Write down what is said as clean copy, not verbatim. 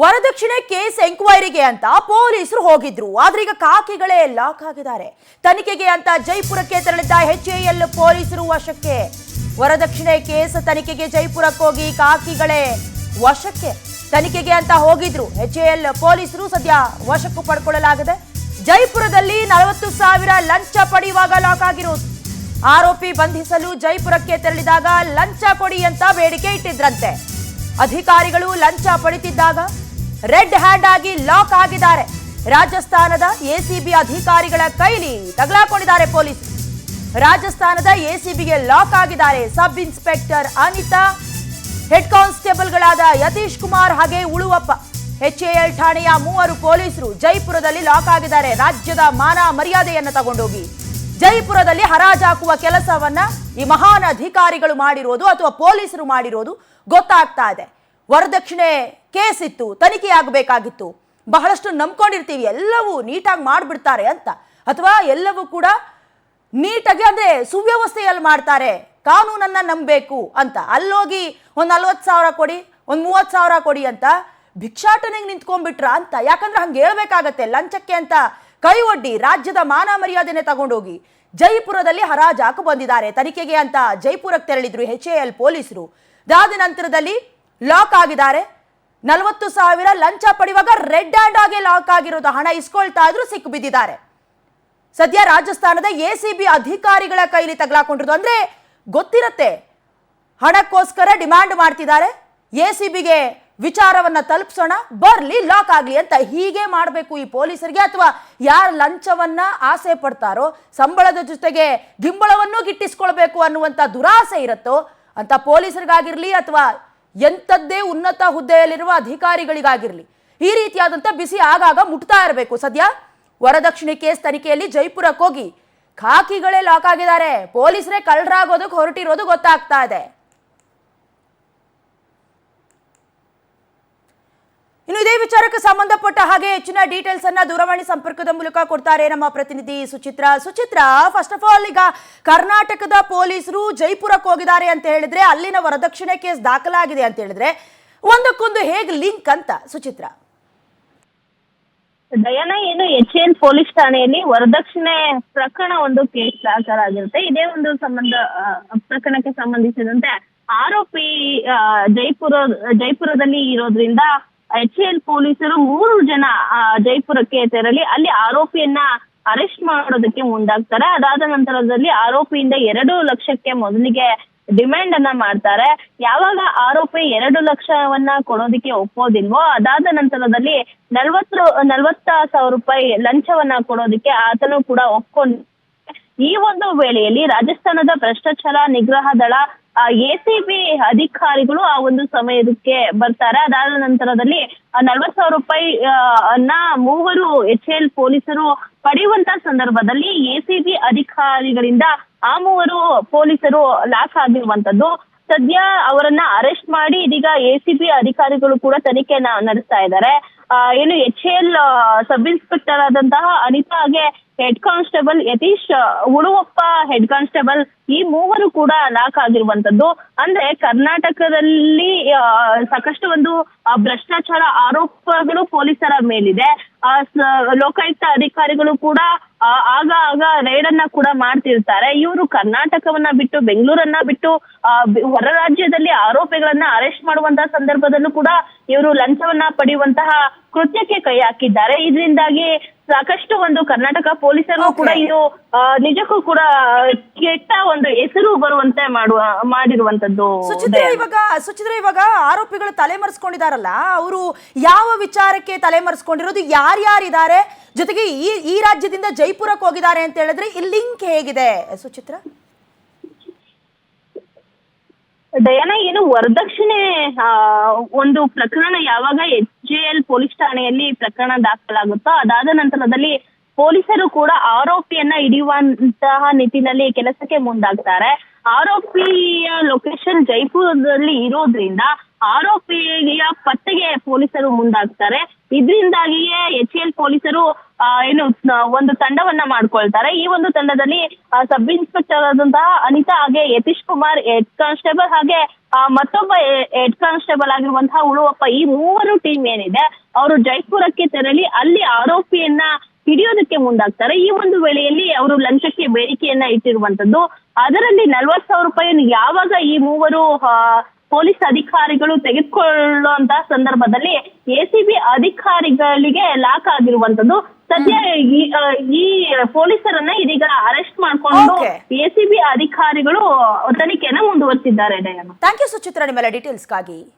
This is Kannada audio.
ವರದಕ್ಷಿಣೆ ಕೇಸ್ ಎಂಕ್ವೈರಿಗೆ ಅಂತ ಪೊಲೀಸರು ಹೋಗಿದ್ರು. ಆದ್ರೆ ಈಗ ಕಾಕಿಗಳೇ ಲಾಕ್ ಆಗಿದ್ದಾರೆ. ತನಿಖೆಗೆ ಅಂತ ಜೈಪುರಕ್ಕೆ ತೆರಳಿದ್ದ HAL ಪೊಲೀಸರು ವಶಕ್ಕೆ. ವರದಕ್ಷಿಣೆ ಕೇಸ್ ತನಿಖೆಗೆ ಜೈಪುರಕ್ಕೆ ಹೋಗಿ ಕಾಕಿಗಳೇ ವಶಕ್ಕೆ. ತನಿಖೆಗೆ ಅಂತ ಹೋಗಿದ್ರು HAL ಪೊಲೀಸರು ಸದ್ಯ ವಶಕ್ಕೂ ಪಡ್ಕೊಳ್ಳಲಾಗಿದೆ. ಜೈಪುರದಲ್ಲಿ 40,000 ಲಂಚ ಪಡೆಯುವಾಗ ಲಾಕ್ ಆಗಿರೋದು. ಆರೋಪಿ ಬಂಧಿಸಲು ಜೈಪುರಕ್ಕೆ ತೆರಳಿದಾಗ ಲಂಚ ಕೊಡಿ ಅಂತ ಬೇಡಿಕೆ ಇಟ್ಟಿದ್ರಂತೆ. ಅಧಿಕಾರಿಗಳು ಲಂಚ ಪಡಿತಿದ್ದಾಗ ರೆಡ್ ಹ್ಯಾಂಡ್ ಆಗಿ ಲಾಕ್ ಆಗಿದ್ದಾರೆ. ರಾಜಸ್ಥಾನದ ACB ಅಧಿಕಾರಿಗಳ ಕೈಲಿ ತಗಲಾಕೊಂಡಿದ್ದಾರೆ ಪೊಲೀಸರು. ರಾಜಸ್ಥಾನದ ACBಗೆ ಲಾಕ್ ಆಗಿದ್ದಾರೆ ಸಬ್ ಇನ್ಸ್ಪೆಕ್ಟರ್ ಅನಿತಾ, ಹೆಡ್ ಕಾನ್ಸ್ಟೇಬಲ್ಗಳಾದ ಯತೀಶ್ ಕುಮಾರ್ ಹಾಗೆ ಉಳುವಪ್ಪ. HAL ಠಾಣೆಯ 3 ಪೊಲೀಸರು ಜೈಪುರದಲ್ಲಿ ಲಾಕ್ ಆಗಿದ್ದಾರೆ. ರಾಜ್ಯದ ಮಾನ ಮರ್ಯಾದೆಯನ್ನು ತಗೊಂಡೋಗಿ ಜೈಪುರದಲ್ಲಿ ಹರಾಜಾಕುವ ಕೆಲಸವನ್ನ ಈ ಮಹಾನ್ ಅಧಿಕಾರಿಗಳು ಮಾಡಿರೋದು ಅಥವಾ ಪೊಲೀಸರು ಮಾಡಿರೋದು ಗೊತ್ತಾಗ್ತಾ ಇದೆ. ವರದಕ್ಷಿಣೆ ಕೇಸ್ ಇತ್ತು, ತನಿಖೆ ಆಗಬೇಕಾಗಿತ್ತು. ಬಹಳಷ್ಟು ನಂಬ್ಕೊಂಡಿರ್ತೀವಿ ಎಲ್ಲವೂ ನೀಟಾಗಿ ಮಾಡಿಬಿಡ್ತಾರೆ ಅಂತ, ಅಥವಾ ಎಲ್ಲವೂ ಕೂಡ ನೀಟಾಗಿ ಅಂದ್ರೆ ಸುವ್ಯವಸ್ಥೆಯಲ್ಲಿ ಮಾಡ್ತಾರೆ, ಕಾನೂನನ್ನ ನಂಬಬೇಕು ಅಂತ. ಅಲ್ಲೋಗಿ ಒಂದು 40,000 ಕೊಡಿ, ಒಂದು 30,000 ಕೊಡಿ ಅಂತ ಭಿಕ್ಷಾಟನೆಗೆ ನಿಂತ್ಕೊಂಡ್ಬಿಟ್ರ ಅಂತ. ಯಾಕಂದ್ರೆ ಹಂಗೆ ಹೇಳ್ಬೇಕಾಗತ್ತೆ. ಲಂಚಕ್ಕೆ ಅಂತ ಕೈ ಒಡ್ಡಿ ರಾಜ್ಯದ ಮಾನ ಮರ್ಯಾದೆನೆ ತಗೊಂಡೋಗಿ ಜೈಪುರದಲ್ಲಿ ಹರಾಜಾಕು ಬಂದಿದ್ದಾರೆ. ತನಿಖೆಗೆ ಅಂತ ಜೈಪುರಕ್ಕೆ ತೆರಳಿದ್ರು HAL ಪೊಲೀಸರು. ಅದಾದ ನಂತರದಲ್ಲಿ ಲಾಕ್ ಆಗಿದ್ದಾರೆ. 40,000 ಲಂಚ ಪಡೆಯುವಾಗ ರೆಡ್ ಹ್ಯಾಂಡ್ ಆಗಿ ಲಾಕ್ ಆಗಿರೋದು. ಹಣ ಇಸ್ಕೊಳ್ತಾ ಇದ್ರು, ಸಿಕ್ಕು ಬಿದ್ದಿದ್ದಾರೆ. ಸದ್ಯ ರಾಜಸ್ಥಾನದ ACB ಅಧಿಕಾರಿಗಳ ಕೈಲಿ ತಗಲಾಕೊಂಡಿರೋದು. ಅಂದ್ರೆ ಗೊತ್ತಿರತ್ತೆ, ಹಣಕ್ಕೋಸ್ಕರ ಡಿಮ್ಯಾಂಡ್ ಮಾಡ್ತಿದ್ದಾರೆ. ACBಗೆ ವಿಚಾರವನ್ನ ತಲುಪಿಸೋಣ, ಬರ್ಲಿ, ಲಾಕ್ ಆಗ್ಲಿ ಅಂತ. ಹೀಗೆ ಮಾಡಬೇಕು ಈ ಪೊಲೀಸರಿಗೆ. ಅಥವಾ ಯಾರು ಲಂಚವನ್ನ ಆಸೆ ಪಡ್ತಾರೋ, ಸಂಬಳದ ಜೊತೆಗೆ ಗಿಂಬಳವನ್ನು ಗಿಟ್ಟಿಸ್ಕೊಳ್ಬೇಕು ಅನ್ನುವಂಥ ದುರಾಸೆ ಇರುತ್ತೋ ಅಂತ ಪೊಲೀಸರಿಗಾಗಿರ್ಲಿ ಅಥವಾ ಎಂಥದ್ದೇ ಉನ್ನತ ಹುದ್ದೆಯಲ್ಲಿರುವ ಅಧಿಕಾರಿಗಳಿಗಾಗಿರ್ಲಿ ಈ ರೀತಿಯಾದಂಥ ಬಿಸಿ ಆಗಾಗ ಮುಟ್ತಾ ಇರಬೇಕು. ಸದ್ಯ ವರದಕ್ಷಿಣೆ ಕೇಸ್ ತನಿಖೆಯಲ್ಲಿ ಜೈಪುರಕ್ಕೆ ಹೋಗಿ ಖಾಕಿಗಳೇ ಲಾಕ್ ಆಗಿದ್ದಾರೆ. ಪೊಲೀಸರೇ ಕಳ್ಳರಾಗೋದಕ್ಕೆ ಹೊರಟಿರೋದು ಗೊತ್ತಾಗ್ತಾ ಇದೆ. ಇನ್ನು ಇದೇ ವಿಚಾರಕ್ಕೆ ಸಂಬಂಧಪಟ್ಟ ಹಾಗೆ ಹೆಚ್ಚಿನ ಡೀಟೇಲ್ಸ್ ಅನ್ನ ದೂರವಾಣಿ ಸಂಪರ್ಕದ ಮೂಲಕ ಕೊಡ್ತಾರೆ ನಮ್ಮ ಪ್ರತಿನಿಧಿ ಸುಚಿತ್ರಾ. ಫಸ್ಟ್ ಆಫ್ ಆಲ್, ಈಗ ಕರ್ನಾಟಕದ ಪೊಲೀಸರು ಜೈಪುರಕ್ಕೆ ಹೋಗಿದ್ದಾರೆ ಅಂತ ಹೇಳಿದ್ರೆ, ಅಲ್ಲಿನ ವರದಕ್ಷಿಣೆ ಕೇಸ್ ದಾಖಲಾಗಿದೆ ಅಂತ ಹೇಳಿದ್ರೆ ಒಂದಕ್ಕೊಂದು ಹೇಗೆ ಲಿಂಕ್ ಅಂತ ಸುಚಿತ್ರಾ? ದಯಾನ, ಏನು HAL ಪೊಲೀಸ್ ಠಾಣೆಯಲ್ಲಿ ವರದಕ್ಷಿಣೆ ಪ್ರಕರಣ ಒಂದು ಕೇಸ್ ದಾಖಲಾಗಿರುತ್ತೆ. ಇದೇ ಒಂದು ಪ್ರಕರಣಕ್ಕೆ ಸಂಬಂಧಿಸಿದಂತೆ ಆರೋಪಿ ಜೈಪುರದಲ್ಲಿ ಇರೋದ್ರಿಂದ HAL ಪೊಲೀಸರು 3 ಜನ ಜೈಪುರಕ್ಕೆ ತೆರಳಿ ಅಲ್ಲಿ ಆರೋಪಿಯನ್ನ ಅರೆಸ್ಟ್ ಮಾಡೋದಕ್ಕೆ ಮುಂದಾಗ್ತಾರೆ. ಅದಾದ ನಂತರದಲ್ಲಿ ಆರೋಪಿಯಿಂದ 2 ಲಕ್ಷಕ್ಕೆ ಮೊದಲಿಗೆ ಡಿಮ್ಯಾಂಡ್ ಅನ್ನ ಮಾಡ್ತಾರೆ. ಯಾವಾಗ ಆರೋಪಿ 2 ಲಕ್ಷವನ್ನ ಕೊಡೋದಕ್ಕೆ ಒಪ್ಪೋದಿಲ್ವೋ, ಅದಾದ ನಂತರದಲ್ಲಿ 40,000 ರೂಪಾಯಿ ಲಂಚವನ್ನ ಕೊಡೋದಕ್ಕೆ ಆತನು ಕೂಡ ಒಪ್ಕೊಂಡು, ಈ ಒಂದು ವೇಳೆಯಲ್ಲಿ ರಾಜಸ್ಥಾನದ ಭ್ರಷ್ಟಾಚಾರ ನಿಗ್ರಹ ದಳ ACB ಅಧಿಕಾರಿಗಳು ಆ ಒಂದು ಸಮಯಕ್ಕೆ ಬರ್ತಾರೆ. ಅದಾದ ನಂತರದಲ್ಲಿ 40,000 ರೂಪಾಯಿ ಅನ್ನ 3 HAL ಪೊಲೀಸರು ಪಡೆಯುವಂತ ಸಂದರ್ಭದಲ್ಲಿ ACB ಅಧಿಕಾರಿಗಳಿಂದ ಆ 3 ಪೊಲೀಸರು ಲಾಕ್ ಆಗಿರುವಂತದ್ದು. ಸದ್ಯ ಅವರನ್ನ ಅರೆಸ್ಟ್ ಮಾಡಿ ಇದೀಗ ACB ಅಧಿಕಾರಿಗಳು ಕೂಡ ತನಿಖೆಯನ್ನ ನಡೆಸ್ತಾ ಇದ್ದಾರೆ. ಏನು HAL ಸಬ್ ಇನ್ಸ್ಪೆಕ್ಟರ್ ಆದಂತಹ ಅನಿತಾ ಹಾಗೆ head constable Yatish, Uluvappa head constable, ಈ 3 ಕೂಡ ಲಾಕ್ ಆಗಿರುವಂತದ್ದು. ಅಂದ್ರೆ ಕರ್ನಾಟಕದಲ್ಲಿ ಸಾಕಷ್ಟು ಒಂದು ಭ್ರಷ್ಟಾಚಾರ ಆರೋಪಗಳು ಪೊಲೀಸರ ಮೇಲಿದೆ. ಲೋಕಾಯುಕ್ತ ಅಧಿಕಾರಿಗಳು ಕೂಡ ಆಗ ರೇಡ್ ಅನ್ನ ಕೂಡ ಮಾಡ್ತಿರ್ತಾರೆ. ಇವರು ಕರ್ನಾಟಕವನ್ನ ಬಿಟ್ಟು, ಬೆಂಗಳೂರನ್ನ ಬಿಟ್ಟು ಹೊರ ರಾಜ್ಯದಲ್ಲಿ ಆರೋಪಿಗಳನ್ನ ಅರೆಸ್ಟ್ ಮಾಡುವಂತಹ ಸಂದರ್ಭದಲ್ಲೂ ಕೂಡ ಇವರು ಲಂಚವನ್ನ ಪಡೆಯುವಂತಹ ಕೃತ್ಯಕ್ಕೆ ಕೈ ಹಾಕಿದ್ದಾರೆ. ಇದರಿಂದಾಗಿ ಸಾಕಷ್ಟು ಒಂದು ಕರ್ನಾಟಕ ಪೊಲೀಸರು ಕೂಡ ಇದು ನಿಜಕ್ಕೂ ಕೂಡ ಕೆಟ್ಟ ಒಂದು ಹೆಸರು ಬರುವಂತೆ ಮಾಡಿರುವಂತದ್ದು. ಸುಚಿತ್ರ, ಇವಾಗ ಆರೋಪಿಗಳು ತಲೆಮರೆಸ್ಕೊಂಡಿದಾರಲ್ಲ, ಅವರು ಯಾವ ವಿಚಾರಕ್ಕೆ ತಲೆಮರೆಸ್ಕೊಂಡಿರೋದು, ಯಾರ್ಯಾರಿದ್ದಾರೆ, ಜೊತೆಗೆ ಈ ರಾಜ್ಯದಿಂದ ಜೈಪುರಕ್ಕೆ ಹೋಗಿದ್ದಾರೆ ಅಂತ ಹೇಳಿದ್ರೆ ಈ ಲಿಂಕ್ ಹೇಗಿದೆ ಸುಚಿತ್ರ? ದಯಾನ, ಏನು ವರದಕ್ಷಿಣೆ ಒಂದು ಪ್ರಕರಣ ಯಾವಾಗ HAL ಪೊಲೀಸ್ ಠಾಣೆಯಲ್ಲಿ ಪ್ರಕರಣ ದಾಖಲಾಗುತ್ತೋ, ಅದಾದ ನಂತರದಲ್ಲಿ ಪೊಲೀಸರು ಕೂಡ ಆರೋಪಿಯನ್ನ ಹಿಡಿಯುವಂತಹ ನಿಟ್ಟಿನಲ್ಲಿ ಕೆಲಸಕ್ಕೆ ಮುಂದಾಗ್ತಾರೆ. ಆರೋಪಿಯ ಲೊಕೇಶನ್ ಜೈಪುರದಲ್ಲಿ ಇರೋದ್ರಿಂದ ಆರೋಪಿಯ ಪತ್ತೆಗೆ ಪೊಲೀಸರು ಮುಂದಾಗ್ತಾರೆ. ಇದರಿಂದಾಗಿಯೇ HAL ಪೊಲೀಸರು ಒಂದು ತಂಡವನ್ನ ಮಾಡ್ಕೊಳ್ತಾರೆ. ಈ ಒಂದು ತಂಡದಲ್ಲಿ ಸಬ್ ಇನ್ಸ್ಪೆಕ್ಟರ್ ಆದಂತಹ ಅನಿತಾ ಹಾಗೆ ಯತೀಶ್ ಕುಮಾರ್ ಹೆಡ್ ಕಾನ್ಸ್ಟೇಬಲ್ ಹಾಗೆ ಮತ್ತೊಬ್ಬ ಹೆಡ್ ಕಾನ್ಸ್ಟೇಬಲ್ ಆಗಿರುವಂತಹ ಉಳುವಪ್ಪ, ಈ ಮೂವರು ಟೀಮ್ ಏನಿದೆ ಅವರು ಜೈಪುರಕ್ಕೆ ತೆರಳಿ ಅಲ್ಲಿ ಆರೋಪಿಯನ್ನ ಹಿಡಿಯೋದಕ್ಕೆ ಮುಂದಾಗ್ತಾರೆ. ಈ ಒಂದು ವೇಳೆಯಲ್ಲಿ ಅವರು ಲಂಚಕ್ಕೆ ಬೇಡಿಕೆಯನ್ನ ಇಟ್ಟಿರುವಂತದ್ದು. ಅದರಲ್ಲಿ 40,000 ರೂಪಾಯಿಯನ್ನು ಯಾವಾಗ ಈ ಮೂವರು ಪೊಲೀಸ್ ಅಧಿಕಾರಿಗಳು ತೆಗೆದುಕೊಳ್ಳುವಂತಹ ಸಂದರ್ಭದಲ್ಲಿ ಎಸಿಬಿ ಅಧಿಕಾರಿಗಳಿಗೆ ಲಾಕ್ ಆಗಿರುವಂತದ್ದು. ಸದ್ಯ ಈ ಪೊಲೀಸರನ್ನ ಇದೀಗ ಅರೆಸ್ಟ್ ಮಾಡಿಕೊಂಡು Okay. ಎಸಿಬಿ ಅಧಿಕಾರಿಗಳು ತನಿಖೆಯನ್ನ ಮುಂದುವರಿಸಿದ್ದಾರೆ. ಥ್ಯಾಂಕ್ ಯು ಸುಚಿತ್ರಾ ನಿಮ್ಮೆಲ್ಲ ಡೀಟೇಲ್ಸ್ಗಾಗಿ.